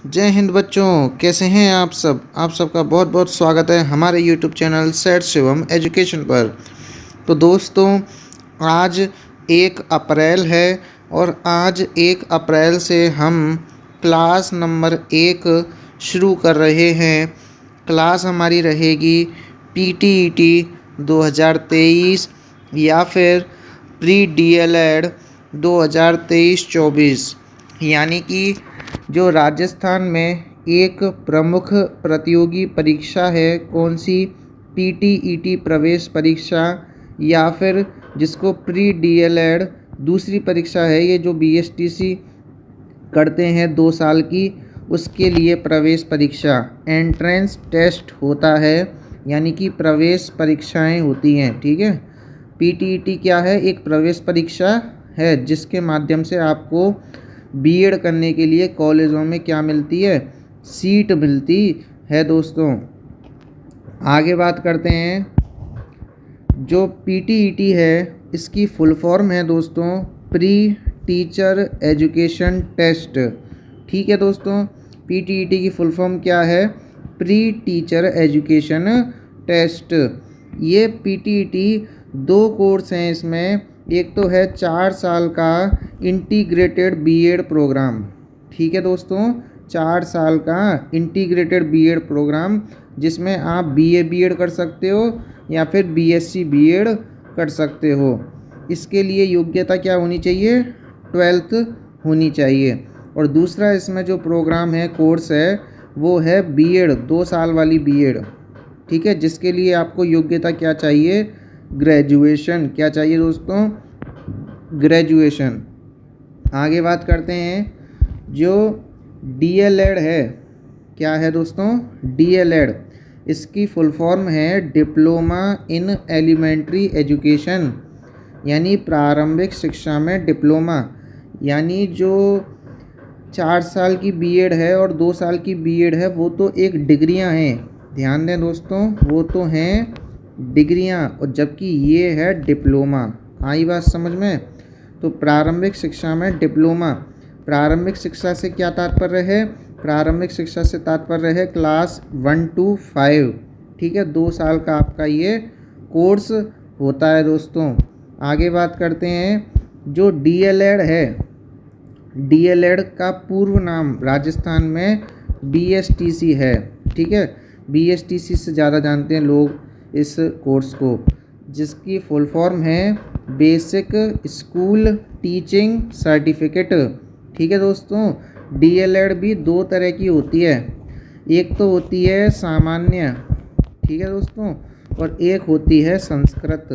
जय हिंद बच्चों, कैसे हैं आप सब। आप सबका बहुत बहुत स्वागत है हमारे यूट्यूब चैनल सेठ शिवम एजुकेशन पर। तो दोस्तों, आज 1 अप्रैल है और आज 1 अप्रैल से हम क्लास नंबर 1 शुरू कर रहे हैं। क्लास हमारी रहेगी PTET 2023 या फिर प्री DLED 2023-24, यानी कि जो राजस्थान में एक प्रमुख प्रतियोगी परीक्षा है, कौन सी, PTET प्रवेश परीक्षा, या फिर जिसको प्री DLED दूसरी परीक्षा है, ये जो BSTC करते हैं 2 साल की, उसके लिए प्रवेश परीक्षा एंट्रेंस टेस्ट होता है, यानी कि प्रवेश परीक्षाएं होती हैं। ठीक है, PTET क्या है, एक प्रवेश परीक्षा है जिसके माध्यम से आपको बीएड करने के लिए कॉलेजों में क्या मिलती है, सीट मिलती है। दोस्तों, आगे बात करते हैं। जो PTET है इसकी फुल फॉर्म है दोस्तों प्री टीचर एजुकेशन टेस्ट। ठीक है दोस्तों, PTET की फुल फॉर्म क्या है, प्री टीचर एजुकेशन टेस्ट। ये PTET 2 कोर्स हैं इसमें। एक तो है 4 साल का इंटीग्रेटेड बीएड प्रोग्राम। ठीक है दोस्तों, 4 साल का इंटीग्रेटेड बीएड प्रोग्राम, जिसमें आप BA बीएड कर सकते हो या फिर BSc बीएड कर सकते हो। इसके लिए योग्यता क्या होनी चाहिए, 12th होनी चाहिए। और दूसरा इसमें जो प्रोग्राम है, कोर्स है, वो है बीएड 2 साल वाली बीएड। ठीक है, जिसके लिए आपको योग्यता क्या चाहिए, ग्रेजुएशन। क्या चाहिए दोस्तों, ग्रेजुएशन। आगे बात करते हैं। जो DLED है, क्या है दोस्तों, DLED, इसकी फुल फॉर्म है डिप्लोमा इन एलिमेंट्री एजुकेशन, यानी प्रारंभिक शिक्षा में डिप्लोमा। यानी जो 4 साल की बीएड है और 2 साल की बीएड है, वो तो एक डिग्रियां हैं। ध्यान दें दोस्तों, वो तो हैं डिग्रियां, और जबकि ये है डिप्लोमा। आई बात समझ में। तो प्रारंभिक शिक्षा में डिप्लोमा। प्रारंभिक शिक्षा से क्या तात्पर्य है, प्रारंभिक शिक्षा से तात्पर्य है क्लास 1 to 5। ठीक है, 2 साल का आपका ये कोर्स होता है दोस्तों। आगे बात करते हैं। जो DLED है, DLED का पूर्व नाम राजस्थान में BSTC है। ठीक है, BSTC से ज़्यादा जानते हैं लोग इस कोर्स को, जिसकी फुल फॉर्म है बेसिक स्कूल टीचिंग सर्टिफिकेट। ठीक है दोस्तों, DLED भी 2 तरह की होती है। एक तो होती है सामान्य, ठीक है दोस्तों, और एक होती है संस्कृत।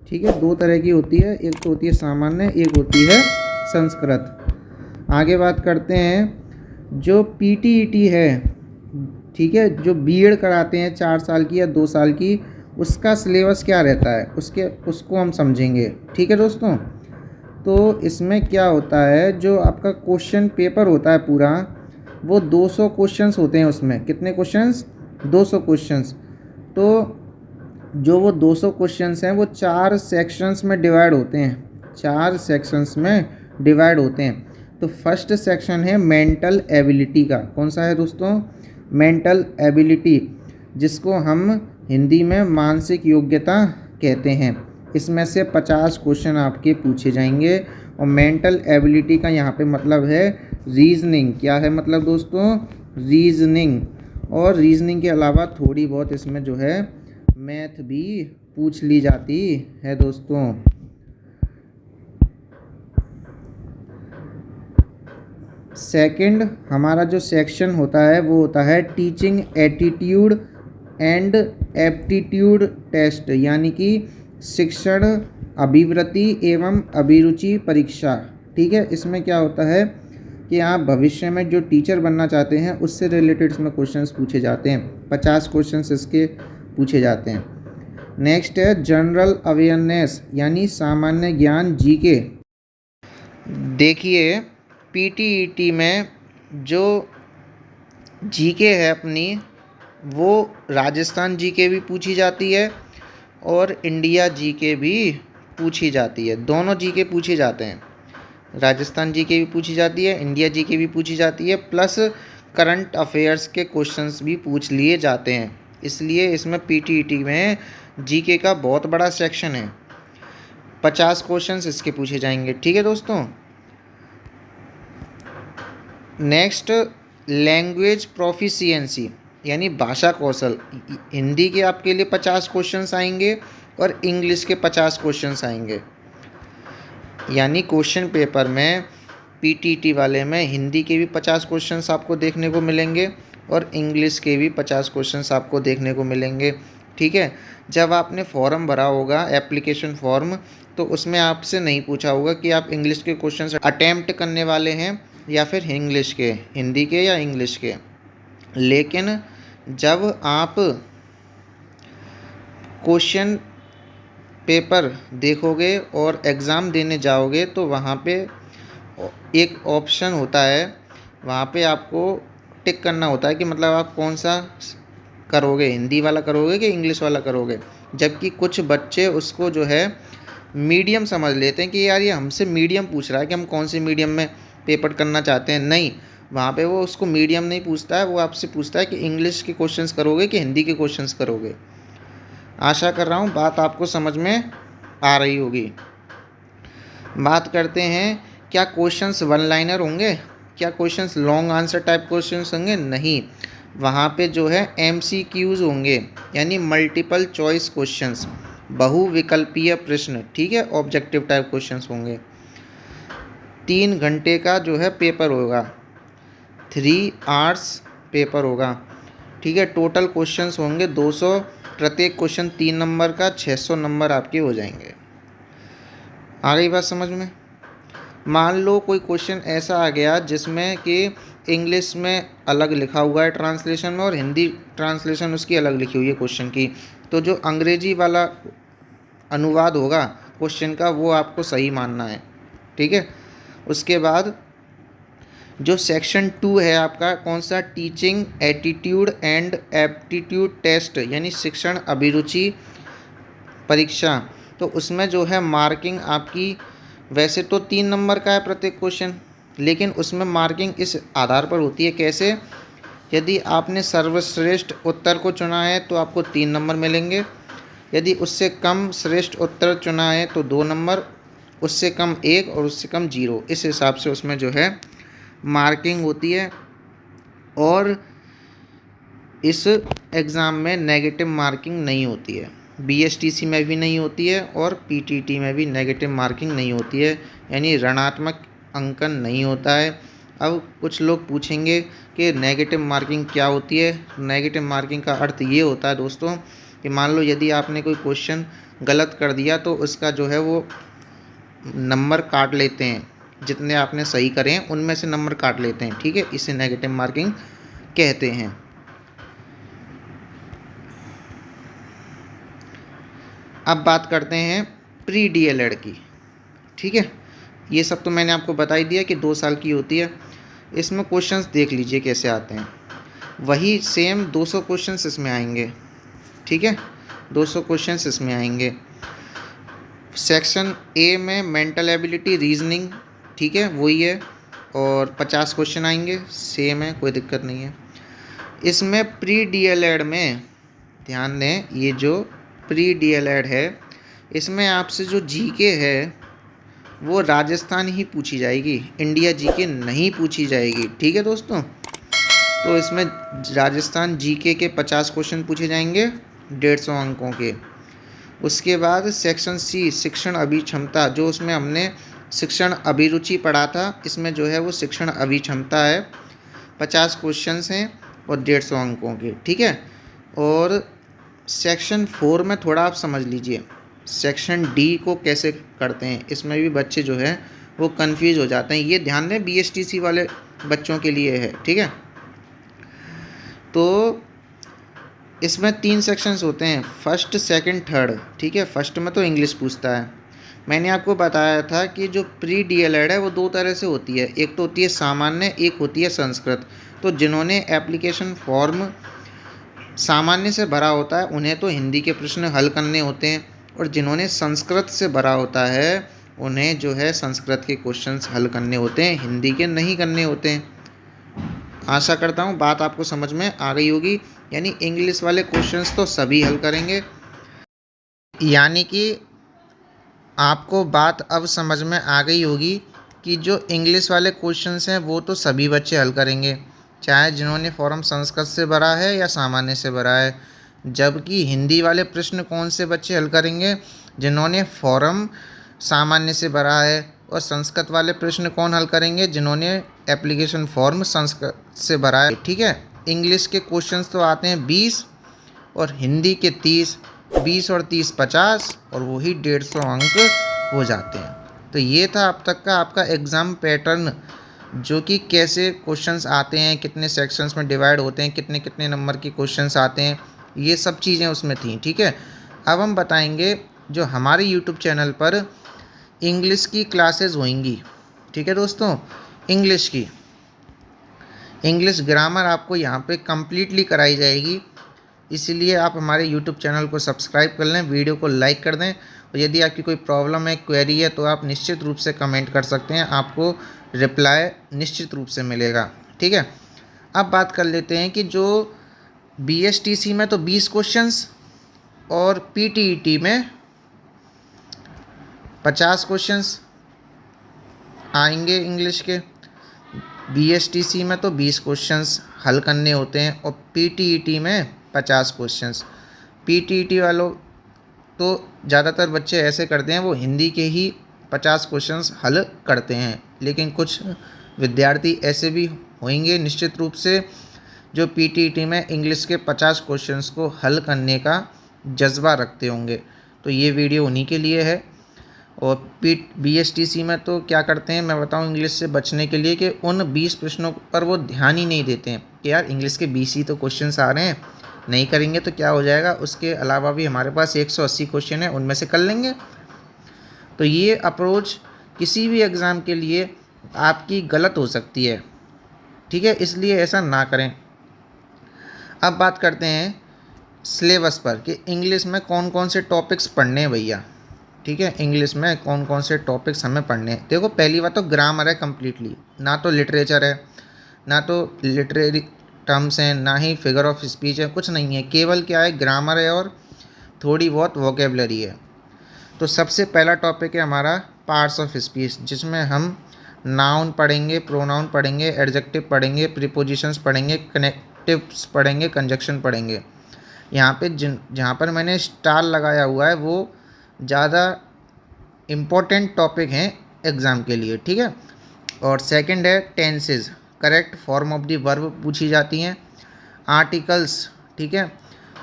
ठीक है, 2 तरह की होती है, एक तो होती है सामान्य, एक होती है संस्कृत। आगे बात करते हैं। जो PTET है, ठीक है, जो बीएड कराते हैं 4 साल की या 2 साल की, उसका सिलेबस क्या रहता है, उसको हम समझेंगे। ठीक है दोस्तों, तो इसमें क्या होता है, जो आपका क्वेश्चन पेपर होता है पूरा, वो 200 क्वेश्चंस होते हैं। उसमें कितने क्वेश्चंस, 200 क्वेश्चंस। तो जो वो 200 क्वेश्चंस हैं वो 4 सेक्शंस में डिवाइड होते हैं। 4 सेक्शंस में डिवाइड होते हैं। तो फर्स्ट सेक्शन है मेंटल एबिलिटी का। कौन सा है दोस्तों, मेंटल एबिलिटी, जिसको हम हिंदी में मानसिक योग्यता कहते हैं। इसमें से 50 क्वेश्चन आपके पूछे जाएंगे। और मेंटल एबिलिटी का यहाँ पे मतलब है रीजनिंग। क्या है मतलब दोस्तों, रीजनिंग। और रीजनिंग के अलावा थोड़ी बहुत इसमें जो है मैथ भी पूछ ली जाती है दोस्तों। सेकंड हमारा जो सेक्शन होता है वो होता है teaching attitude and aptitude test, यानी कि शिक्षण अभिवृत्ति एवं अभिरुचि परीक्षा। ठीक है, इसमें क्या होता है कि आप भविष्य में जो टीचर बनना चाहते हैं उससे रिलेटेड इसमें क्वेश्चंस पूछे जाते हैं। 50 क्वेश्चंस इसके पूछे जाते हैं। नेक्स्ट है जनरल अवेयरनेस, यानी सामान्य ज्ञान, GK। देखिए, PTET में जो GK है अपनी, वो राजस्थान GK भी पूछी जाती है और इंडिया GK भी पूछी जाती है। दोनों GK पूछे जाते हैं। राजस्थान जीके भी पूछी जाती है, इंडिया जीके भी पूछी जाती है, प्लस करंट अफेयर्स के क्वेश्चंस भी पूछ लिए जाते हैं। इसलिए इसमें पीटीईटी में जीके का बहुत बड़ा सेक्शन है। 50 क्वेश्चंस इसके पूछे जाएंगे। ठीक है दोस्तों। नेक्स्ट, लैंग्वेज प्रोफिशिएंसी यानी भाषा कौशल। हिंदी के आपके लिए 50 क्वेश्चंस आएंगे और इंग्लिश के 50 क्वेश्चंस आएंगे। यानी क्वेश्चन पेपर में पीटीटी वाले में हिंदी के भी 50 क्वेश्चंस आपको देखने को मिलेंगे और इंग्लिश के भी 50 क्वेश्चंस आपको देखने को मिलेंगे। ठीक है। जब आपने फॉर्म भरा होगा, एप्लीकेशन फॉर्म, तो उसमें आपसे नहीं पूछा होगा कि आप इंग्लिश के क्वेश्चंस अटेम्प्ट करने वाले हैं या फिर इंग्लिश के, हिंदी के या इंग्लिश के। लेकिन जब आप क्वेश्चन पेपर देखोगे और एग्ज़ाम देने जाओगे तो वहाँ पे एक ऑप्शन होता है, वहाँ पे आपको टिक करना होता है कि मतलब आप कौन सा करोगे, हिंदी वाला करोगे कि इंग्लिश वाला करोगे। जबकि कुछ बच्चे उसको जो है मीडियम समझ लेते हैं कि यार ये हमसे मीडियम पूछ रहा है कि हम कौन से मीडियम में पेपर करना चाहते हैं। नहीं, वहाँ पे वो उसको मीडियम नहीं पूछता है, वो आपसे पूछता है कि इंग्लिश के क्वेश्चंस करोगे कि हिंदी के क्वेश्चंस करोगे। आशा कर रहा हूँ बात आपको समझ में आ रही होगी। बात करते हैं, क्या क्वेश्चंस वन लाइनर होंगे, क्या questions long answer type questions होंगे? नहीं, वहाँ पे जो है MCQs होंगे, यानी मल्टीपल चॉइस क्वेश्चंस, बहुविकल्पीय प्रश्न। ठीक है, ऑब्जेक्टिव टाइप क्वेश्चंस होंगे। 3 घंटे का जो है पेपर होगा, 3 आवर्स पेपर होगा। ठीक है, टोटल क्वेश्चंस होंगे 200, प्रत्येक क्वेश्चन 3 नंबर का, 600 नंबर आपके हो जाएंगे। आ गई बात समझ में? मान लो कोई क्वेश्चन ऐसा आ गया जिसमें कि इंग्लिश में अलग लिखा हुआ है ट्रांसलेशन में और हिंदी ट्रांसलेशन उसकी अलग लिखी हुई है क्वेश्चन की, तो जो अंग्रेजी वाला अनुवाद होगा क्वेश्चन का वो आपको सही मानना है। ठीक है। उसके बाद जो सेक्शन 2 है आपका, कौन सा? Teaching attitude and aptitude test, यानी शिक्षण अभिरुचि परीक्षा। तो उसमें जो है मार्किंग आपकी वैसे तो 3 नंबर का है प्रत्येक क्वेश्चन, लेकिन उसमें मार्किंग इस आधार पर होती है, कैसे? यदि आपने सर्वश्रेष्ठ उत्तर को चुना है तो आपको 3 नंबर मिलेंगे, यदि उससे कम श्रेष्ठ उत्तर चुना है तो 2 नंबर, उससे कम 1 और उससे कम 0। इस हिसाब से उसमें जो है मार्किंग होती है। और इस एग्ज़ाम में नेगेटिव मार्किंग नहीं होती है, BSTC में भी नहीं होती है और PTT में भी नेगेटिव मार्किंग नहीं होती है, यानी ऋणात्मक अंकन नहीं होता है। अब कुछ लोग पूछेंगे कि नेगेटिव मार्किंग क्या होती है। नेगेटिव मार्किंग का अर्थ ये होता है दोस्तों कि मान लो यदि आपने कोई क्वेश्चन गलत कर दिया तो उसका जो है वो नंबर काट लेते हैं, जितने आपने सही करे हैं उनमें से नंबर काट लेते हैं। ठीक है, इसे नेगेटिव मार्किंग कहते हैं। अब बात करते हैं प्री DLED की। ठीक है, ये सब तो मैंने आपको बता ही दिया कि 2 साल की होती है। इसमें क्वेश्चंस देख लीजिए कैसे आते हैं, वही सेम 200 क्वेश्चंस इसमें आएंगे। ठीक है, 200 क्वेश्चंस इसमें आएंगे। सेक्शन A में मेंटल एबिलिटी रीजनिंग, ठीक है वही है, और 50 क्वेश्चन आएंगे, सेम है, कोई दिक्कत नहीं है। इसमें प्री DLED में ध्यान दें, ये जो प्री DLED है इसमें आपसे जो GK है वो राजस्थान ही पूछी जाएगी, इंडिया GK नहीं पूछी जाएगी। ठीक है दोस्तों, तो इसमें राजस्थान GK के 50 क्वेश्चन पूछे जाएंगे 150 अंकों के। उसके बाद सेक्शन C शिक्षण अभिक्षमता, जो उसमें हमने शिक्षण अभिरुचि पढ़ा था, इसमें जो है वो शिक्षण अभिक्षमता है, 50 क्वेश्चंस हैं और 150 अंकों के। ठीक है। और सेक्शन 4 में थोड़ा आप समझ लीजिए, सेक्शन D को कैसे करते हैं, इसमें भी बच्चे जो है वो कंफ्यूज हो जाते हैं। ये ध्यान दें BSTC वाले बच्चों के लिए है। ठीक है, तो इसमें 3 सेक्शंस होते हैं, फर्स्ट सेकंड थर्ड। ठीक है, फर्स्ट में तो इंग्लिश पूछता है। मैंने आपको बताया था कि जो प्री DLED है वो 2 तरह से होती है, एक तो होती है सामान्य, एक होती है संस्कृत। तो जिन्होंने एप्लीकेशन फॉर्म सामान्य से भरा होता है उन्हें तो हिंदी के प्रश्न हल करने होते हैं, और जिन्होंने संस्कृत से भरा होता है उन्हें जो है संस्कृत के क्वेश्चंस हल करने होते हैं, हिंदी के नहीं करने होते हैं। आशा करता हूँ बात आपको समझ में आ गई होगी। यानी इंग्लिश वाले क्वेश्चंस तो सभी हल करेंगे, यानी कि आपको बात अब समझ में आ गई होगी कि जो इंग्लिश वाले क्वेश्चंस हैं वो तो सभी बच्चे हल करेंगे, चाहे जिन्होंने फॉर्म संस्कृत से भरा है या सामान्य से भरा है। जबकि हिंदी वाले प्रश्न कौन से बच्चे हल करेंगे? जिन्होंने फॉर्म सामान्य से भरा है। और संस्कृत वाले प्रश्न कौन हल करेंगे? जिन्होंने एप्लीकेशन फॉर्म संस्कृत से भरा है। ठीक है, इंग्लिश के क्वेश्चंस तो आते हैं 20 और हिंदी के 30। 20 और 30 50 और वही 150 अंक हो जाते हैं। तो ये था अब तक का आपका एग्ज़ाम पैटर्न, जो कि कैसे क्वेश्चंस आते हैं, कितने सेक्शंस में डिवाइड होते हैं, कितने कितने नंबर के क्वेश्चंस आते हैं, ये सब चीज़ें उसमें थी। ठीक है, अब हम बताएंगे जो हमारे यूट्यूब चैनल पर इंग्लिश की क्लासेस होंगी। ठीक है दोस्तों, इंग्लिश ग्रामर आपको यहाँ पे कम्प्लीटली कराई जाएगी। इसलिए आप हमारे YouTube चैनल को सब्सक्राइब कर लें, वीडियो को लाइक कर दें। और यदि आपकी कोई प्रॉब्लम है, क्वेरी है, तो आप निश्चित रूप से कमेंट कर सकते हैं, आपको रिप्लाई निश्चित रूप से मिलेगा। ठीक है, अब बात कर लेते हैं कि जो BSTC में तो 20 क्वेश्चंस और PTET में 50 क्वेश्चंस आएंगे इंग्लिश के। BSTC में तो 20 क्वेश्चंस हल करने होते हैं और PTET में 50 क्वेश्चंस। PTET वालों तो ज़्यादातर बच्चे ऐसे करते हैं, वो हिंदी के ही 50 क्वेश्चंस हल करते हैं। लेकिन कुछ विद्यार्थी ऐसे भी होंगे निश्चित रूप से जो PTET में इंग्लिश के 50 क्वेश्चंस को हल करने का जज्बा रखते होंगे। तो ये वीडियो उन्हीं के लिए है। और BSTC में तो क्या करते हैं मैं बताऊं, इंग्लिश से बचने के लिए कि उन 20 प्रश्नों पर वो ध्यान ही नहीं देते हैं कि यार इंग्लिश के 20 ही तो क्वेश्चंस आ रहे हैं, नहीं करेंगे तो क्या हो जाएगा, उसके अलावा भी हमारे पास 180 क्वेश्चन है, उनमें से कर लेंगे। तो ये अप्रोच किसी भी एग्ज़ाम के लिए आपकी गलत हो सकती है। ठीक है, इसलिए ऐसा ना करें। अब बात करते हैं सिलेबस पर कि इंग्लिश में कौन कौन से टॉपिक्स पढ़ने हैं भैया। ठीक है, इंग्लिश में कौन कौन से टॉपिक्स हमें पढ़ने हैं। देखो, पहली बात तो ग्रामर है कम्प्लीटली, ना तो लिटरेचर है, ना तो लिटरेरी टर्म्स हैं, ना ही फिगर ऑफ स्पीच है, कुछ नहीं है। केवल क्या है, ग्रामर है और थोड़ी बहुत वोकेबलरी है। तो सबसे पहला टॉपिक है हमारा पार्ट्स ऑफ स्पीच, जिसमें हम नाउन पढ़ेंगे, प्रोनाउन पढ़ेंगे, एडजेक्टिव पढ़ेंगे, प्रीपोजिशंस पढ़ेंगे, कनेक्टिव्स पढ़ेंगे, कंजक्शन पढ़ेंगे। यहाँ पे जहाँ पर मैंने स्टार लगाया हुआ है वो ज़्यादा इम्पोर्टेंट टॉपिक हैं एग्ज़ाम के लिए। ठीक है, और सेकंड है tenses, correct form of the verb पूछी जाती हैं, आर्टिकल्स, ठीक है,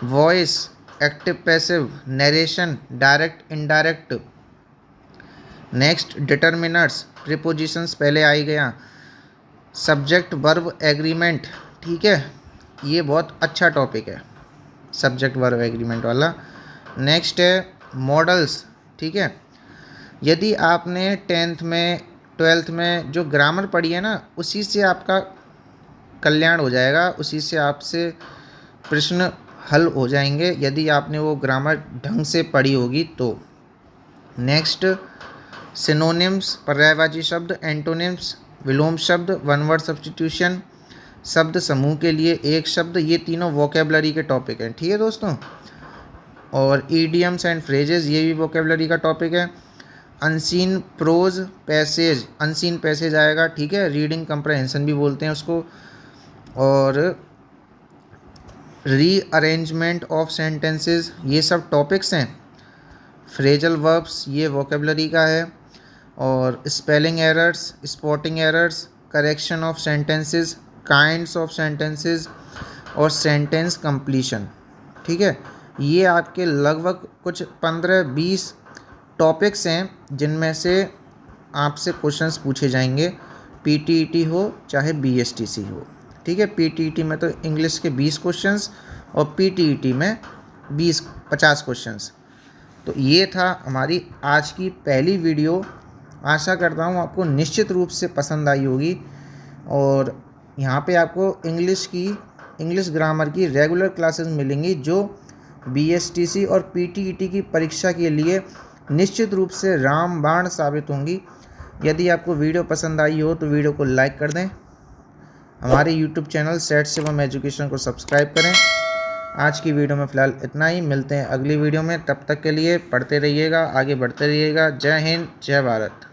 voice, active passive, narration, direct indirect. Next determiners, prepositions पहले आ ही गया, सब्जेक्ट वर्ब एग्रीमेंट। ठीक है, ये बहुत अच्छा टॉपिक है सब्जेक्ट वर्ब एग्रीमेंट वाला। नेक्स्ट है मॉडल्स। ठीक है, यदि आपने 10th में 12th में जो ग्रामर पढ़ी है ना, उसी से आपका कल्याण हो जाएगा, उसी से आपसे प्रश्न हल हो जाएंगे यदि आपने वो ग्रामर ढंग से पढ़ी होगी तो। नेक्स्ट सिनोनिम्स, पर्यायवाची शब्द, एंटोनिम्स, विलोम शब्द, वन वर्ड सब्स्टिट्यूशन, शब्द समूह के लिए एक शब्द, ये तीनों वोकेबलरी के टॉपिक हैं। ठीक है दोस्तों, और ईडियम्स एंड फ्रेजेस, ये भी वोकेबलरी का टॉपिक है। Unseen prose passage, unseen passage आएगा। ठीक है, रीडिंग कंप्रहेंशन भी बोलते हैं उसको। और रीअरेंजमेंट ऑफ सेंटेंसेस, ये सब टॉपिक्स हैं। फ्रेजल वर्ब्स, ये वोकेबलरी का है। और spelling errors, spotting errors, correction of sentences, kinds of sentences और सेंटेंस कंप्लीशन। ठीक है, ये आपके लगभग कुछ 15-20 टॉपिक्स हैं जिनमें से आपसे क्वेश्चंस पूछे जाएंगे, PTET हो चाहे BSTC हो। ठीक है, PTET में तो इंग्लिश के 20 क्वेश्चंस और PTET में 50 क्वेश्चंस। तो ये था हमारी आज की पहली वीडियो। आशा करता हूँ आपको निश्चित रूप से पसंद आई होगी। और यहाँ पे आपको इंग्लिश ग्रामर की रेगुलर क्लासेस मिलेंगी जो BSTC और PTET की परीक्षा के लिए निश्चित रूप से रामबाण साबित होंगी। यदि आपको वीडियो पसंद आई हो तो वीडियो को लाइक कर दें। हमारे YouTube channel set Shivam education को सब्सक्राइब करें। आज की वीडियो में फ़िलहाल इतना ही। मिलते हैं अगली वीडियो में। तब तक के लिए पढ़ते रहिएगा, आगे बढ़ते रहिएगा। जय हिंद, जय भारत।